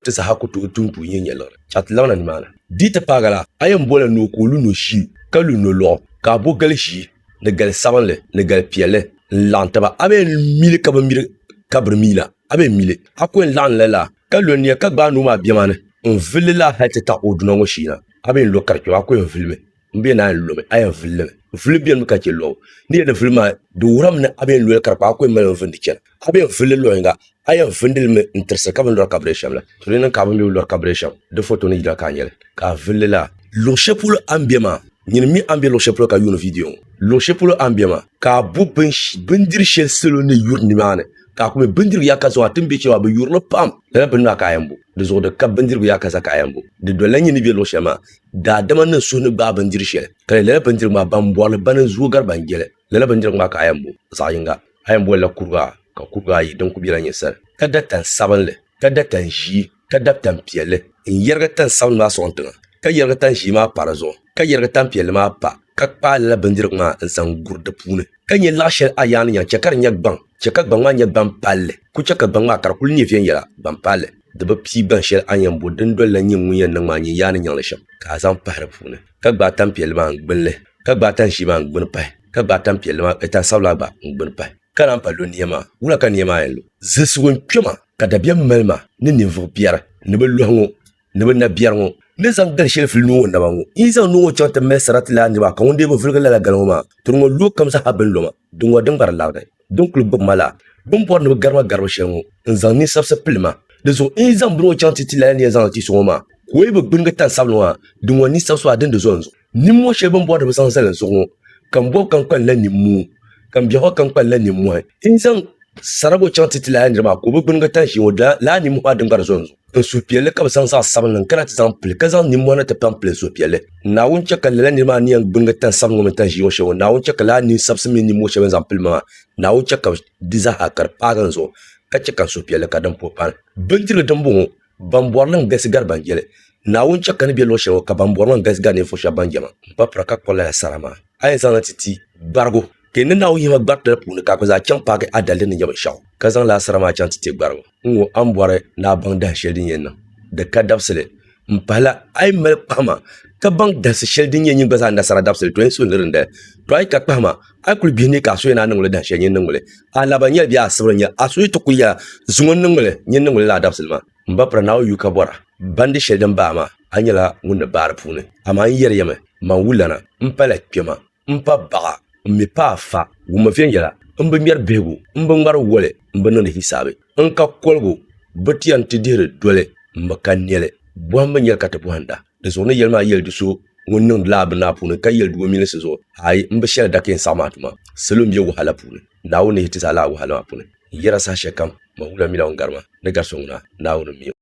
ti sa hakutu tuntu yin yelor chat lawna ni mana dita pagala ayam bola no ko lu no shi ka lu no lo ka bo gal shi ne gal sabanle ne gal piele lantaba abe mil ka ba mir kabr mila abe mile akwen lan lela ka lu ne ka gba no ma biamane on vile la hete ta oduna ngo shi na abe lo karcho akwen filme mbe na lo me ayam filme vile bien ka ke lo ni de filma do ram ne abe lo karpa akwen me vindi chen abe vile lo nga ayam vindil me interse ka ban lo kabresham la to ne ka ban lo kabresham de photo ni da ka nyele ka vile la lo shepulo ambiema ni mi ambie lo shepulo ka yuno video lo shepulo ambiema ka bu bendir shel selo ne yur ni mane ka kuma bendir ya ka zo atimbe cewa be yur lo pam la ben na ka yambu de zo de ka bendir ya ka za ka yambu de do lanyi ni be lo shema da dama na so ne ba bendir shel ka la bendir ma ban bol ban zo gar ban gele la bendir ma ka yambu sa yinga ayambu la kurga ka kurga yi don ku bi ran yesar ka da tan sabanle ka da tan ji ka da tan piele in yerga tan saban ma so ontuna ka yerga tan ji ma parazo ka yerga tan piele ma pa ka pa la bendir ma san gurde pune ka nye la shel ayan nya chekar nya bang chekar bang ma nya ban palle ku chekar bang ma kar kul ni fen yela ban palle de ba pi ban shel ayan bo den do la nyi mu yen nang ma nyi yan nya le sham ka zan pahra pune ka gba tan piele ma gbenle ka gba tan ji ma gben pa ka gba tan piele ma eta sawla ba gben pa kana palo niema wula ka niema yelo zesuwen kwema ka da biam melma ni nivu biara ne be luhango ne be na biarango ne zang dal shel fil no na bango izan no chota mesarat la ni ba ka wonde bo fulga la galoma turmo lu kam sa haben loma dungo dang bar lawda donc lu bok mala bum por ne garma garba shengo zang ni sabsa pilma de zo izan bro chanti tilala ni zang ti soma ko e bo bunga tan sablo dungo ni sabso aden de zonzo ni mo she bum por de san salen so kan bo kan kan la ni mu kan biya kan kwalla ni mu in san sarabo chanti tila ni ma ko bu nga tan shi wada la ni mu adin bar zonzo in su piele ka san sa saban nan kana ta pile ka san ni mu na ta pample su piele na wun cha kala ni ma ni bu nga tan saban mu tan shi wo she na wun cha kala ni sabsimi ni mu she ban pile ma na wun cha ka diza hakar pagan zo ka cha kan su piele ka dan popan bandir dan bu ban borlan gasigar bangele na wun cha kan bi lo she ka ban borlan gasigar ne fo sha bangema ba praka kola sarama ay zanatiti bargo kene na yima gbarta puni ka za chan pa ke adale ni yaba shaw ka zan la sarama chan ti gbargo ngo ambore na bang da sheldin yen de ka dabsele mpala ay mel pama ka bang da sheldin yen ba za na sara dabsele to enso nirinde to ay ka pama ay kul bi ni ka so na ngule da shen yen ngule ala ba nyel bi asbro nya asu to ku ya zungon ngule yen ngule la dabsele ma mbapra na yu ka bora bandi sheldin ba ma anyala ngunde bar puni ama yer yeme man wulana mpala kema mpa baga me pa fa wuma fen yala mbe mier begu mbe ngar wole mbe non hisabe nka kolgo betian ti dire dole mbe kanele bo mbe nyel kata buhanda de so ne yelma yel du so wonnon lab na pune ka yel du mi so ay mbe shel daken samatuma selum ye wahala pune nawo ne hitisa la wahala pune yera sa shekam ma wula mi la ngarma ne garso na nawo mi